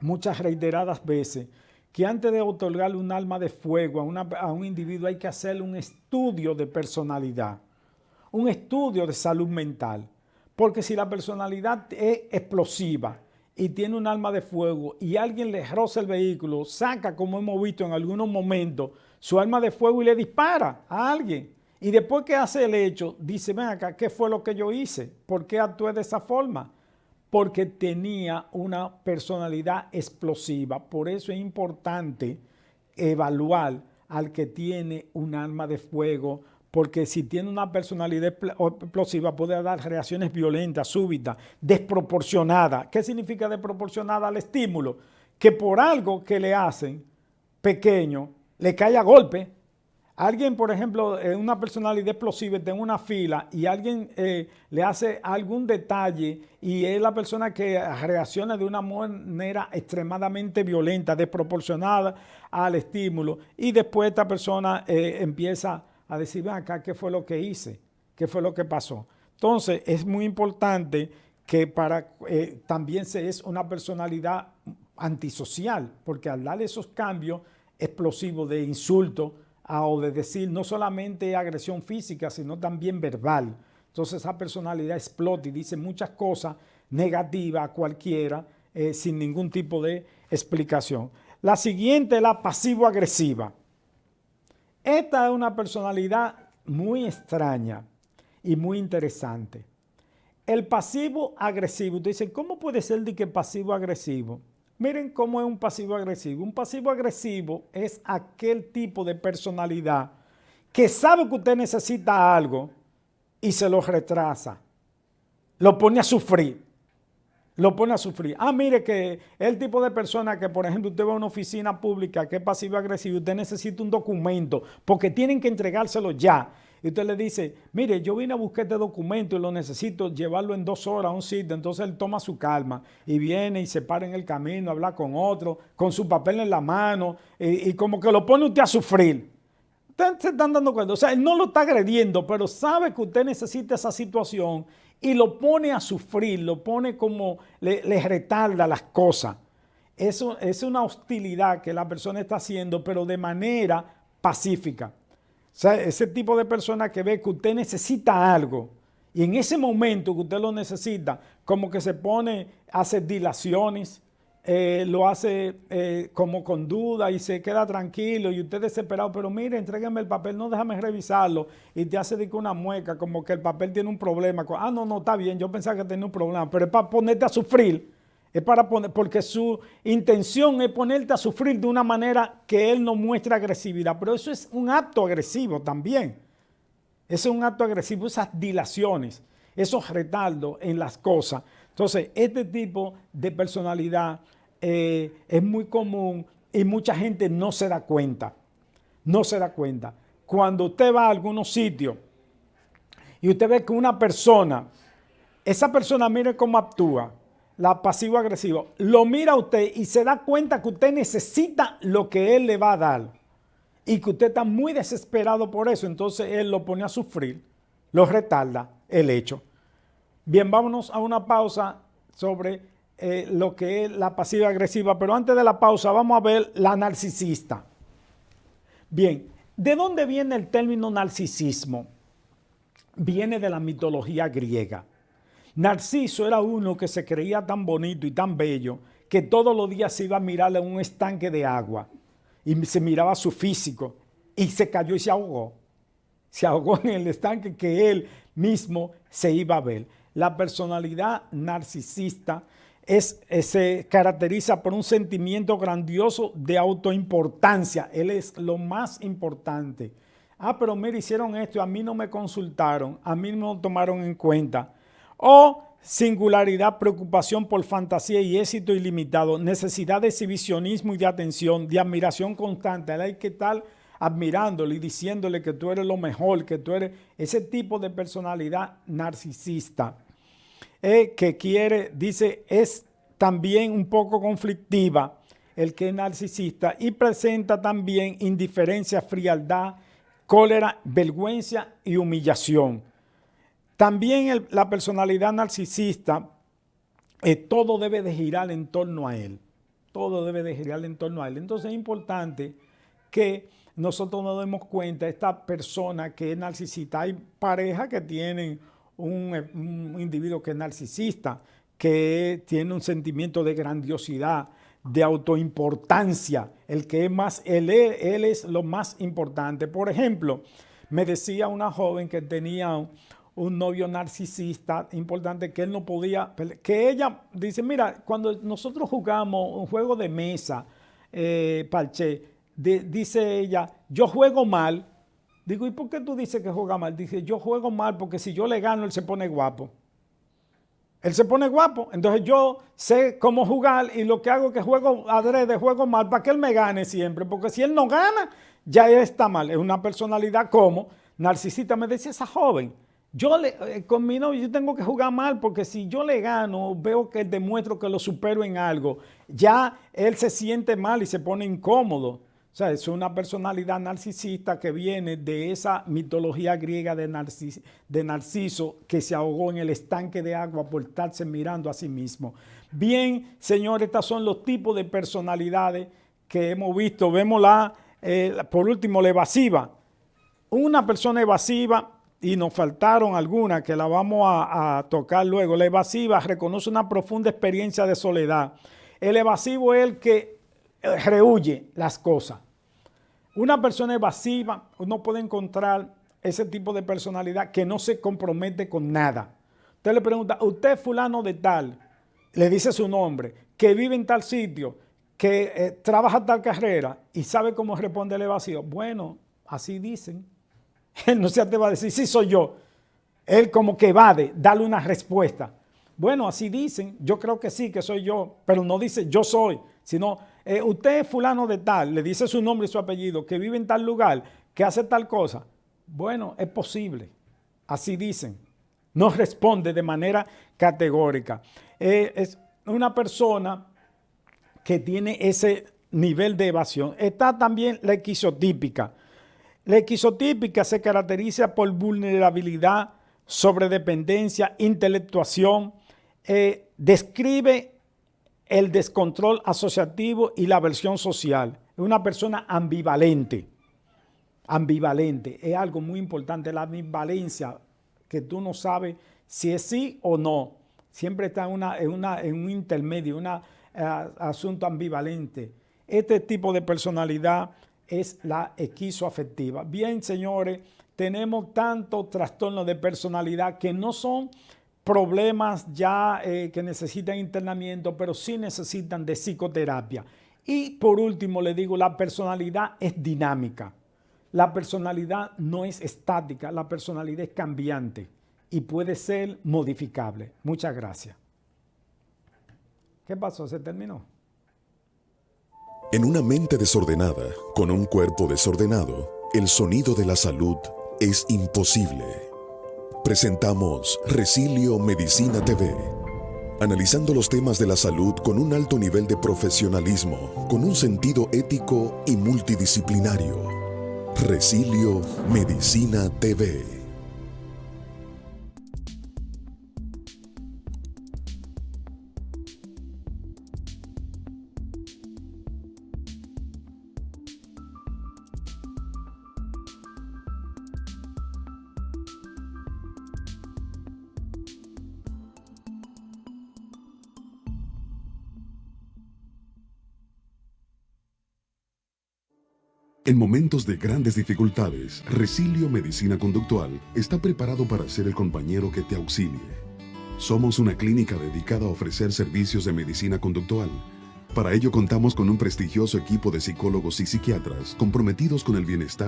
[SPEAKER 2] muchas reiteradas veces que antes de otorgarle un arma de fuego a un individuo hay que hacerle un estudio de personalidad, un estudio de salud mental. Porque si la personalidad es explosiva y tiene un arma de fuego y alguien le roza el vehículo, saca, como hemos visto en algunos momentos, su arma de fuego y le dispara a alguien. Y después que hace el hecho, dice, ven acá, ¿qué fue lo que yo hice? ¿Por qué actué de esa forma? Porque tenía una personalidad explosiva. Por eso es importante evaluar al que tiene un arma de fuego, porque si tiene una personalidad explosiva puede dar reacciones violentas, súbitas, desproporcionadas. ¿Qué significa desproporcionada al estímulo? Que por algo que le hacen pequeño, le cae a golpe. Alguien, por ejemplo, una personalidad explosiva está en una fila y alguien le hace algún detalle y es la persona que reacciona de una manera extremadamente violenta, desproporcionada al estímulo, y después esta persona empieza a decir, ven acá, ¿qué fue lo que hice? ¿Qué fue lo que pasó? Entonces, es muy importante que también es una personalidad antisocial, porque al dar esos cambios explosivos de insulto, o de decir no solamente agresión física, sino también verbal. Entonces esa personalidad explota y dice muchas cosas negativas a cualquiera sin ningún tipo de explicación. La siguiente es la pasivo-agresiva. Esta es una personalidad muy extraña y muy interesante. El pasivo-agresivo, usted dice, ¿cómo puede ser de que pasivo-agresivo? Miren cómo es un pasivo agresivo. Un pasivo agresivo es aquel tipo de personalidad que sabe que usted necesita algo y se lo retrasa. Lo pone a sufrir. Lo pone a sufrir. Mire que es el tipo de persona que, por ejemplo, usted va a una oficina pública que es pasivo agresivo, usted necesita un documento porque tienen que entregárselo ya. Y usted le dice, mire, yo vine a buscar este documento y lo necesito llevarlo en 2 horas a un sitio. Entonces él toma su calma y viene y se para en el camino, habla con otro, con su papel en la mano y como que lo pone usted a sufrir. Ustedes se están dando cuenta, o sea, él no lo está agrediendo, pero sabe que usted necesita esa situación y lo pone a sufrir, lo pone como, le retarda las cosas. Eso es una hostilidad que la persona está haciendo, pero de manera pacífica. O sea, ese tipo de persona que ve que usted necesita algo y en ese momento que usted lo necesita, como que se pone, hace dilaciones, lo hace como con duda y se queda tranquilo y usted desesperado, pero mire, entrégueme el papel, no déjame revisarlo y te hace una mueca como que el papel tiene un problema. No, está bien, yo pensaba que tenía un problema, pero es para ponerte a sufrir. Es para poner, porque su intención es ponerte a sufrir de una manera que él no muestra agresividad. Pero eso es un acto agresivo también. Eso es un acto agresivo, esas dilaciones, esos retardos en las cosas. Entonces, este tipo de personalidad es muy común y mucha gente no se da cuenta. No se da cuenta. Cuando usted va a algunos sitios y usted ve que una persona, esa persona mire cómo actúa, la pasivo-agresiva, lo mira a usted y se da cuenta que usted necesita lo que él le va a dar y que usted está muy desesperado por eso, entonces él lo pone a sufrir, lo retarda el hecho. Bien, vámonos a una pausa sobre lo que es la pasiva-agresiva, pero antes de la pausa vamos a ver la narcisista. Bien, ¿de dónde viene el término narcisismo? Viene de la mitología griega. Narciso era uno que se creía tan bonito y tan bello que todos los días se iba a mirar en un estanque de agua y se miraba su físico y se cayó y se ahogó. Se ahogó en el estanque que él mismo se iba a ver. La personalidad narcisista se caracteriza por un sentimiento grandioso de autoimportancia. Él es lo más importante. Pero mira, hicieron esto, a mí no me consultaron, a mí no me tomaron en cuenta. O singularidad, preocupación por fantasía y éxito ilimitado, necesidad de exhibicionismo y de atención, de admiración constante. Hay que estar admirándole y diciéndole que tú eres lo mejor, que tú eres ese tipo de personalidad narcisista. Que quiere, dice, es también un poco conflictiva el que es narcisista y presenta también indiferencia, frialdad, cólera, vergüenza y humillación. También la personalidad narcisista, todo debe de girar en torno a él. Todo debe de girar en torno a él. Entonces es importante que nosotros nos demos cuenta de esta persona que es narcisista. Hay parejas que tienen un individuo que es narcisista, que tiene un sentimiento de grandiosidad, de autoimportancia. El que es más, él es lo más importante. Por ejemplo, me decía una joven que tenía un novio narcisista importante que él no podía, que ella dice, mira, cuando nosotros jugamos un juego de mesa, parché, dice ella, yo juego mal. Digo, ¿y por qué tú dices que juega mal? Dice, yo juego mal porque si yo le gano, él se pone guapo. Él se pone guapo, entonces yo sé cómo jugar y lo que hago es que juego adrede, juego mal para que él me gane siempre, porque si él no gana, ya él está mal. Es una personalidad como narcisista, me decía esa joven. Con mi novio yo tengo que jugar mal porque si yo le gano, veo que demuestro que lo supero en algo, ya él se siente mal y se pone incómodo. O sea, es una personalidad narcisista que viene de esa mitología griega de Narciso que se ahogó en el estanque de agua por estarse mirando a sí mismo. Bien, señores, estos son los tipos de personalidades que hemos visto. Vemos por último, la evasiva. Una persona evasiva, y nos faltaron algunas que la vamos a tocar luego. La evasiva reconoce una profunda experiencia de soledad. El evasivo es el que rehuye las cosas. Una persona evasiva, uno puede encontrar ese tipo de personalidad que no se compromete con nada. Usted le pregunta, ¿usted es fulano de tal? Le dice su nombre, que vive en tal sitio, que trabaja tal carrera y sabe cómo responde el evasivo. Bueno, así dicen. Él no se atreve a decir, sí soy yo. Él como que evade, darle una respuesta. Bueno, así dicen, yo creo que sí, que soy yo, pero no dice yo soy, sino usted es fulano de tal, le dice su nombre y su apellido, que vive en tal lugar, que hace tal cosa. Bueno, es posible, así dicen. No responde de manera categórica. Es una persona que tiene ese nivel de evasión. Está también la esquizotípica. La esquizotípica se caracteriza por vulnerabilidad, sobredependencia, intelectuación. Describe el descontrol asociativo y la aversión social. Es una persona ambivalente. Ambivalente es algo muy importante, la ambivalencia, que tú no sabes si es sí o no. Siempre está en un intermedio, un asunto ambivalente. Este tipo de personalidad es la esquizoafectiva. Bien, señores, tenemos tantos trastornos de personalidad que no son problemas ya que necesitan internamiento, pero sí necesitan de psicoterapia. Y por último, le digo, la personalidad es dinámica. La personalidad no es estática, la personalidad es cambiante y puede ser modificable. Muchas gracias. ¿Qué pasó? ¿Se terminó?
[SPEAKER 1] En una mente desordenada, con un cuerpo desordenado, el sonido de la salud es imposible. Presentamos Resilio Medicina TV, analizando los temas de la salud con un alto nivel de profesionalismo, con un sentido ético y multidisciplinario. Resilio Medicina TV. En momentos de grandes dificultades, Resilio Medicina Conductual está preparado para ser el compañero que te auxilie. Somos una clínica dedicada a ofrecer servicios de medicina conductual. Para ello contamos con un prestigioso equipo de psicólogos y psiquiatras comprometidos con el bienestar